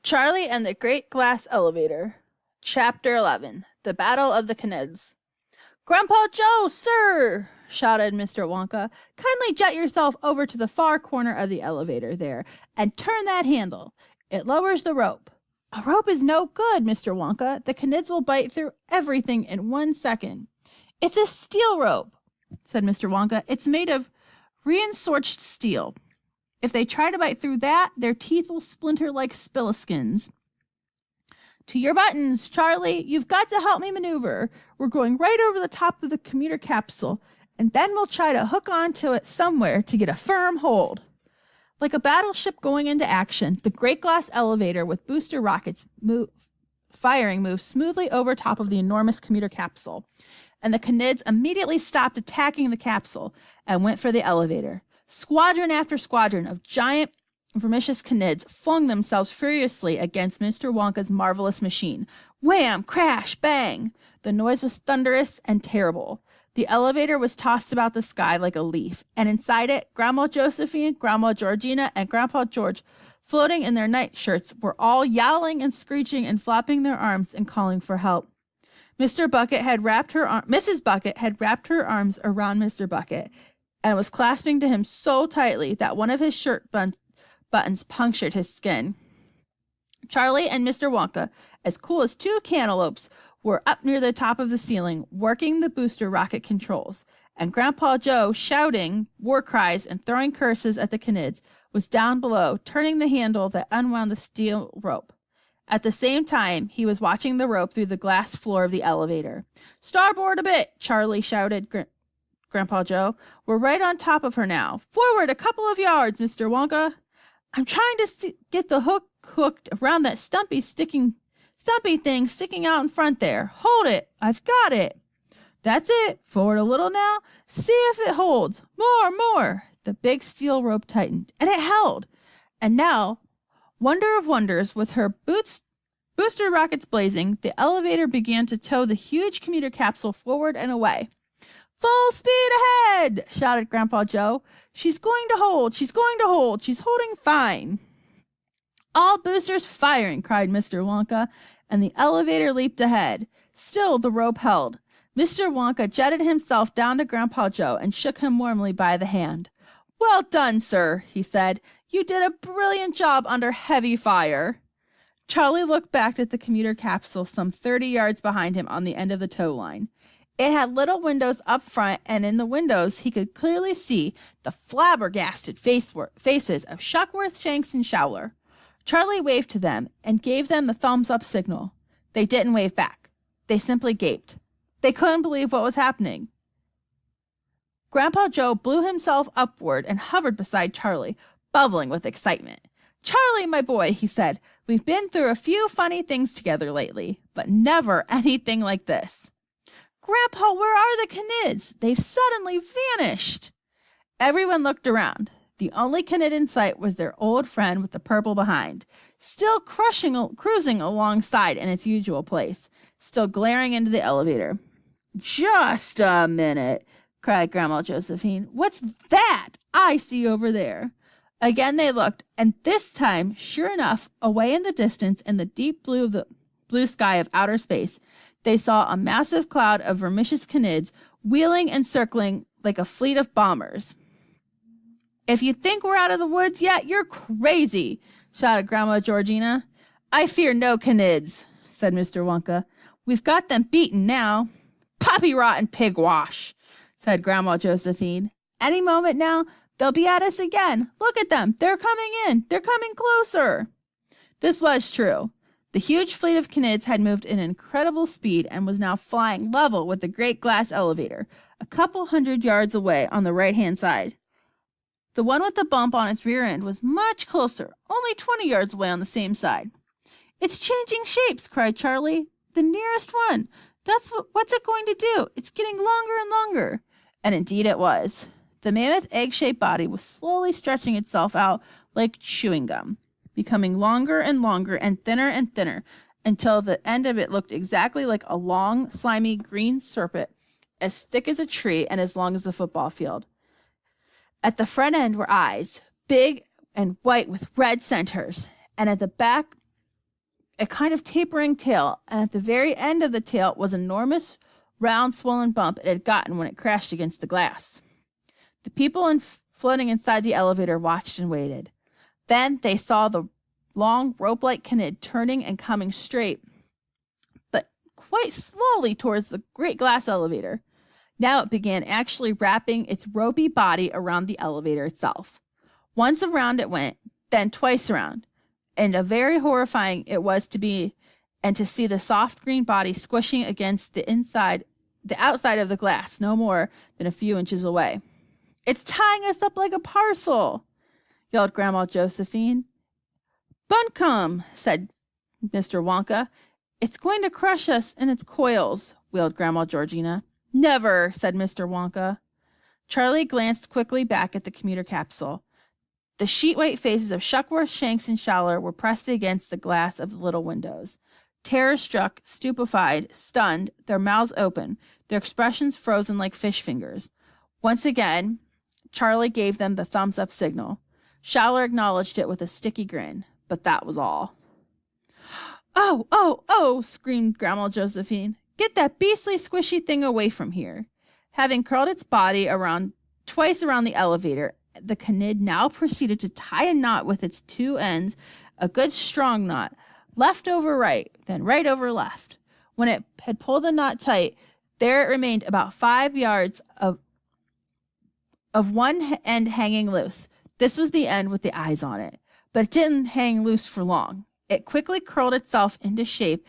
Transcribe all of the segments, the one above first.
Charlie and the Great Glass Elevator. Chapter 11. The Battle of the Canids. Grandpa Joe, sir! Shouted Mr. Wonka. Kindly jet yourself over to the far corner of the elevator there and turn that handle. It lowers the rope. A rope is no good, Mr. Wonka. The Canids will bite through everything in 1 second. It's a steel rope, said Mr. Wonka. It's made of reinforced steel. If they try to bite through that, their teeth will splinter like spillikins. To your buttons, Charlie. You've got to help me maneuver. We're going right over the top of the commuter capsule, and then we'll try to hook onto it somewhere to get a firm hold. Like a battleship going into action, the Great Glass Elevator with booster rockets moved smoothly over top of the enormous commuter capsule, and the Canids immediately stopped attacking the capsule and went for the elevator. Squadron after squadron of giant vermicious Canids flung themselves furiously against Mr. Wonka's marvelous machine. Wham! Crash! Bang! The noise was thunderous and terrible. The elevator was tossed about the sky like a leaf, and inside it, Grandma Josephine, Grandma Georgina, and Grandpa George, floating in their nightshirts, were all yowling and screeching and flapping their arms and calling for help. Mrs. Bucket had wrapped her arms around Mr. Bucket and was clasping to him so tightly that one of his shirt buttons punctured his skin. Charlie and Mr. Wonka, as cool as 2 cantaloupes, were up near the top of the ceiling, working the booster rocket controls, and Grandpa Joe, shouting war cries and throwing curses at the Canids, was down below, turning the handle that unwound the steel rope. At the same time, he was watching the rope through the glass floor of the elevator. Starboard a bit, Charlie shouted. Grandpa Joe. We're right on top of her now. Forward a couple of yards, Mr. Wonka. I'm trying to get the hook hooked around that stumpy thing sticking out in front there. Hold it. I've got it. That's it. Forward a little now. See if it holds. More. The big steel rope tightened, and it held. And now, wonder of wonders, with her booster rockets blazing, the elevator began to tow the huge commuter capsule forward and away. Full speed ahead, shouted Grandpa Joe. She's going to hold. She's holding fine. All boosters firing, cried Mr. Wonka, and the elevator leaped ahead. Still the rope held. Mr. Wonka jetted himself down to Grandpa Joe and shook him warmly by the hand. Well done, sir, he said. You did a brilliant job under heavy fire. Charlie looked back at the commuter capsule some 30 yards behind him on the end of the tow line. It had little windows up front, and in the windows he could clearly see the flabbergasted faces of Shuckworth, Shanks, and Showler. Charlie waved to them and gave them the thumbs-up signal. They didn't wave back. They simply gaped. They couldn't believe what was happening. Grandpa Joe blew himself upward and hovered beside Charlie, bubbling with excitement. Charlie, my boy, he said, we've been through a few funny things together lately, but never anything like this. Grandpa, where are the Canids? They've suddenly vanished. Everyone looked around. The only Canid in sight was their old friend with the purple behind, still cruising alongside in its usual place, still glaring into the elevator. Just a minute, cried Grandma Josephine. What's that I see over there? Again they looked, and this time, sure enough, away in the distance in the deep blue sky of outer space, they saw a massive cloud of vermicious Canids wheeling and circling like a fleet of bombers. If you think we're out of the woods yet, you're crazy, shouted Grandma Georgina. I fear no Canids, said Mr. Wonka. We've got them beaten now. Poppy rot and pig wash, said Grandma Josephine. Any moment now, they'll be at us again. Look at them. They're coming in. They're coming closer. This was true. The huge fleet of Canids had moved in incredible speed and was now flying level with the Great Glass Elevator, a couple 100 yards away on the right-hand side. The one with the bump on its rear end was much closer, only 20 yards away on the same side. It's changing shapes, cried Charlie. The nearest one. What's it going to do? It's getting longer and longer. And indeed it was. The mammoth egg-shaped body was slowly stretching itself out like chewing gum, becoming longer and thinner, until the end of it looked exactly like a long, slimy green serpent, as thick as a tree and as long as a football field. At the front end were eyes, big and white with red centers, and at the back a kind of tapering tail, and at the very end of the tail was an enormous, round, swollen bump it had gotten when it crashed against the glass. The people floating inside the elevator watched and waited. Then they saw the long, rope-like Kinid turning and coming straight, but quite slowly towards the great glass elevator. Now it began actually wrapping its ropey body around the elevator itself. Once around it went, then twice around, and a very horrifying it was to be, and to see the soft green body squishing against the outside of the glass, no more than a few inches away. "It's tying us up like a parcel," yelled Grandma Josephine. "Buncombe," said Mr. Wonka. "It's going to crush us in its coils," wailed Grandma Georgina. "Never," said Mr. Wonka. Charlie glanced quickly back at the commuter capsule. The sheet-white faces of Shuckworth, Shanks, and Showler were pressed against the glass of the little windows. Terror-struck, stupefied, stunned, their mouths open, their expressions frozen like fish fingers. Once again, Charlie gave them the thumbs-up signal. Showler acknowledged it with a sticky grin, but that was all. "Oh, oh, oh!" screamed Grandma Josephine. "Get that beastly squishy thing away from here." Having curled its body twice around the elevator, the Kinid now proceeded to tie a knot with its two ends, a good strong knot, left over right, then right over left. When it had pulled the knot tight, there it remained about 5 yards of one end hanging loose. This was the end with the eyes on it, but it didn't hang loose for long. It quickly curled itself into shape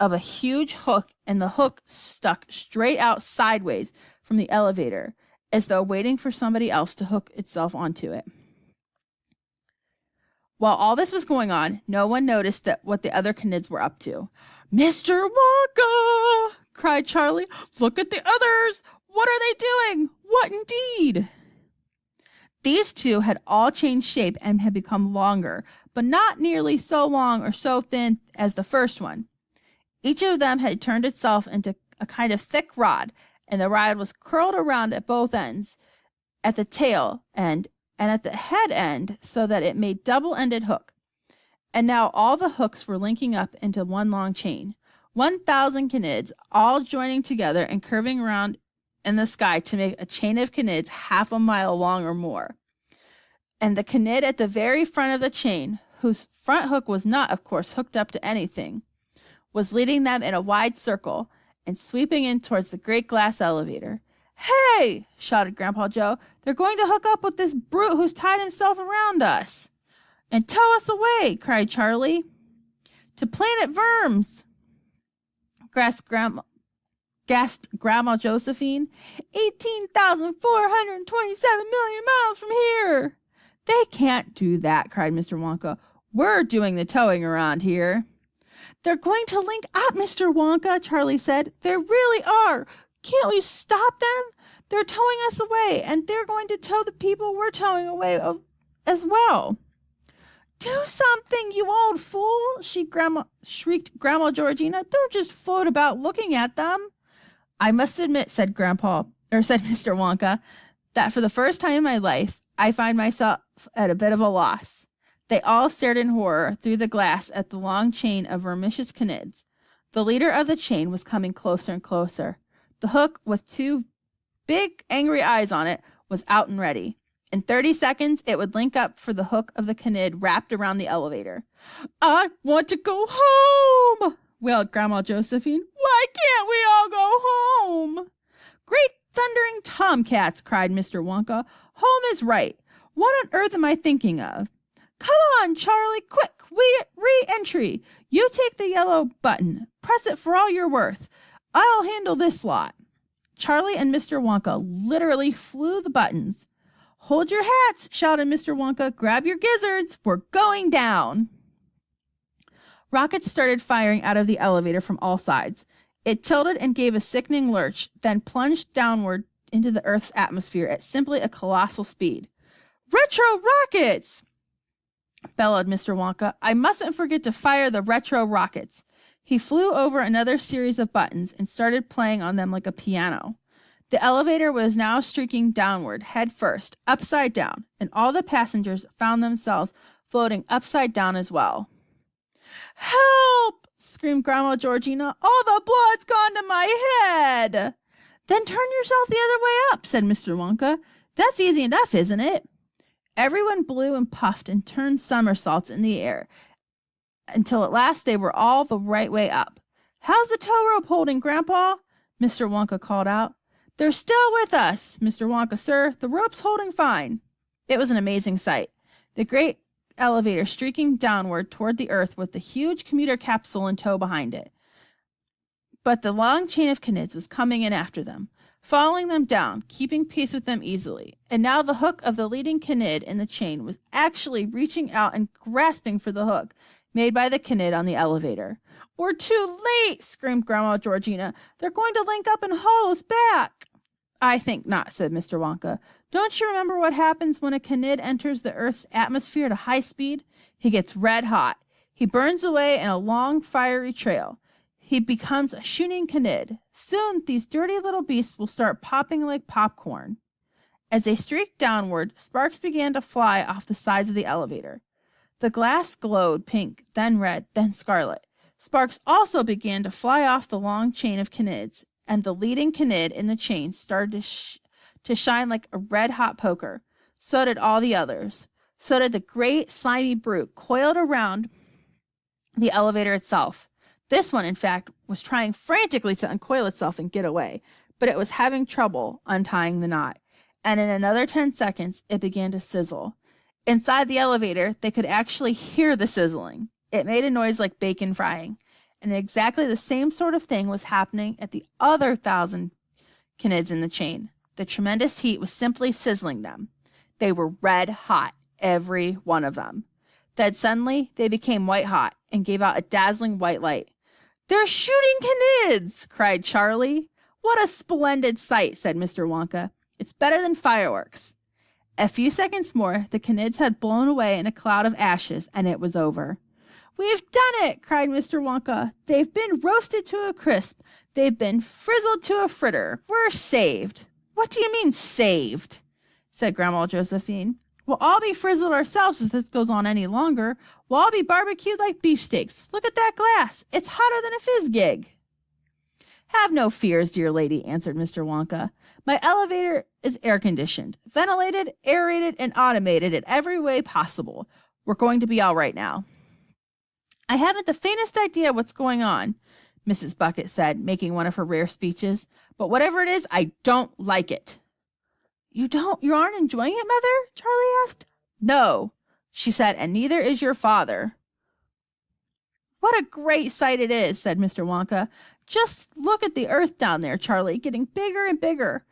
of a huge hook, and the hook stuck straight out sideways from the elevator, as though waiting for somebody else to hook itself onto it. While all this was going on, no one noticed what the other Knids were up to. "Mr. Wonka!" cried Charlie. "Look at the others! What are they doing? What indeed?" These two had all changed shape and had become longer, but not nearly so long or so thin as the first one. Each of them had turned itself into a kind of thick rod, and the rod was curled around at both ends, at the tail end, and at the head end, so that it made double-ended hook. And now all the hooks were linking up into one long chain. 1,000 Knids, all joining together and curving around in the sky to make a chain of Knids half a mile long or more. And the Knid at the very front of the chain, whose front hook was not, of course, hooked up to anything, was leading them in a wide circle and sweeping in towards the great glass elevator. "Hey!" shouted Grandpa Joe. "They're going to hook up with this brute who's tied himself around us." "And tow us away!" cried Charlie. "To Planet Verms!" gasped Grandma Josephine. 18,427 million miles from here." "They can't do that," cried Mr. Wonka. "We're doing the towing around here." "They're going to link up, Mr. Wonka," Charlie said. "They really are. Can't we stop them? They're towing us away, and they're going to tow the people we're towing away as well." "Do something, you old fool!" shrieked Grandma Georgina. "Don't just float about looking at them." "I must admit," said Mr. Wonka, "that for the first time in my life, I find myself at a bit of a loss." They all stared in horror through the glass at the long chain of vermicious Knids. The leader of the chain was coming closer and closer. The hook, with two big, angry eyes on it, was out and ready. In 30 seconds, it would link up for the hook of the Knid wrapped around the elevator. "I want to go home!" wailed Grandma Josephine. "Why can't we all go home?" "Great thundering tomcats!" cried Mr. Wonka. "Home is right. What on earth am I thinking of? Come on, Charlie, quick, re-entry. You take the yellow button. Press it for all you're worth. I'll handle this lot." Charlie and Mr. Wonka literally flew the buttons. "Hold your hats," shouted Mr. Wonka. "Grab your gizzards. We're going down." Rockets started firing out of the elevator from all sides. It tilted and gave a sickening lurch, then plunged downward into the Earth's atmosphere at simply a colossal speed. "Retro rockets!" bellowed Mr. Wonka. "I mustn't forget to fire the retro rockets." He flew over another series of buttons and started playing on them like a piano. The elevator was now streaking downward, head first, upside down, and all the passengers found themselves floating upside down as well. Help! Screamed Grandma Georgina. All the blood's gone to my head. Then turn yourself the other way up, said Mr. Wonka. That's easy enough, isn't it? Everyone blew and puffed and turned somersaults in the air until at last they were all the right way up. How's the tow rope holding, Grandpa? Mr. Wonka called out. They're still with us, Mr. Wonka, sir. The rope's holding fine. It was an amazing sight. The great elevator streaking downward toward the earth with the huge commuter capsule in tow behind it. But the long chain of Canids was coming in after them, following them down, keeping pace with them easily. And now the hook of the leading Canid in the chain was actually reaching out and grasping for the hook made by the Canid on the elevator. We're too late, screamed Grandma Georgina. They're going to link up and haul us back. I think not, said Mr. Wonka. Don't you remember what happens when a Canid enters the Earth's atmosphere at a high speed? He gets red hot. He burns away in a long, fiery trail. He becomes a shooting Canid. Soon, these dirty little beasts will start popping like popcorn. As they streaked downward, sparks began to fly off the sides of the elevator. The glass glowed pink, then red, then scarlet. Sparks also began to fly off the long chain of Canids, and the leading Canid in the chain started to shine like a red-hot poker. So did all the others. So did the great slimy brute coiled around the elevator itself. This one, in fact, was trying frantically to uncoil itself and get away, but it was having trouble untying the knot. And in another 10 seconds, it began to sizzle. Inside the elevator, they could actually hear the sizzling. It made a noise like bacon frying. And exactly the same sort of thing was happening at the other 1,000 Canids in the chain. The tremendous heat was simply sizzling them. They were red hot, every one of them. Then suddenly, they became white hot and gave out a dazzling white light. They're shooting Canids, cried Charlie. What a splendid sight, said Mr. Wonka. It's better than fireworks. A few seconds more, the Canids had blown away in a cloud of ashes, and it was over. We've done it, cried Mr. Wonka. They've been roasted to a crisp. They've been frizzled to a fritter. We're saved. What do you mean, saved? Said Grandma Josephine. We'll all be frizzled ourselves if this goes on any longer. We'll all be barbecued like beefsteaks. Look at that glass. It's hotter than a fizz gig. Have no fears, dear lady, answered Mr. Wonka. My elevator is air-conditioned, ventilated, aerated, and automated in every way possible. We're going to be all right now. I haven't the faintest idea what's going on, Mrs. Bucket said, making one of her rare speeches. But whatever it is, I don't like it. You aren't enjoying it, Mother? Charlie asked. No, she said, and neither is your father. What a great sight it is, said Mr. Wonka. Just look at the earth down there, Charlie, getting bigger and bigger.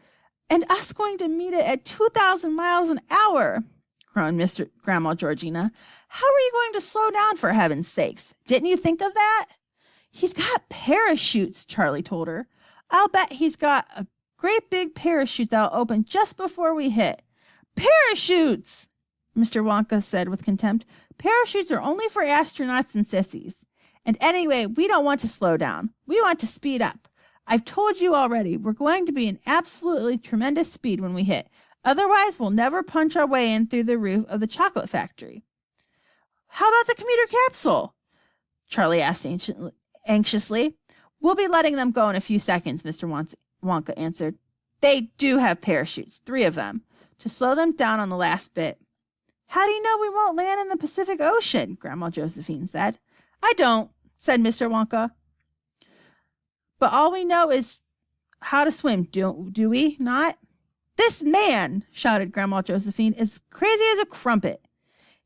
And us going to meet it at 2,000 miles an hour, groaned Grandma Georgina. How are you going to slow down, for heaven's sakes? Didn't you think of that? He's got parachutes, Charlie told her. I'll bet he's got a great big parachute that'll open just before we hit. Parachutes! Mr. Wonka said with contempt. Parachutes are only for astronauts and sissies. And anyway, we don't want to slow down. We want to speed up. I've told you already, we're going to be an absolutely tremendous speed when we hit. Otherwise, we'll never punch our way in through the roof of the chocolate factory. How about the commuter capsule? Charlie asked anxiously. We'll be letting them go in a few seconds, Mr. Wonka answered. They do have parachutes, 3 of them, to slow them down on the last bit. How do you know we won't land in the Pacific Ocean? Grandma Josephine said. I don't, said Mr. Wonka. But all we know is how to swim, do we not? This man, shouted Grandma Josephine, is crazy as a crumpet.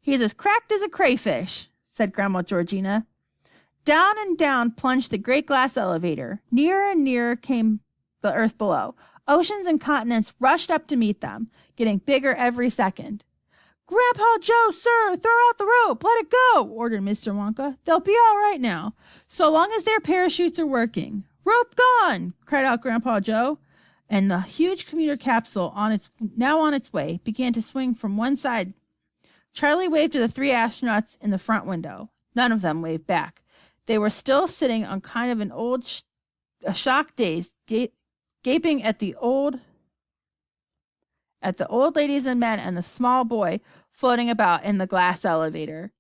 He's as cracked as a crayfish, said Grandma Georgina. Down and down plunged the great glass elevator. Nearer and nearer came the earth below. Oceans and continents rushed up to meet them, getting bigger every second. Grandpa Joe, sir, throw out the rope. Let it go, ordered Mr. Wonka. They'll be all right now, so long as their parachutes are working. Rope gone, cried out Grandpa Joe, and the huge commuter capsule, now on its way, began to swing from one side. Charlie waved to the 3 astronauts in the front window. None of them waved back. They were still sitting on kind of a shocked daze, gaping at the old ladies and men and the small boy floating about in the glass elevator.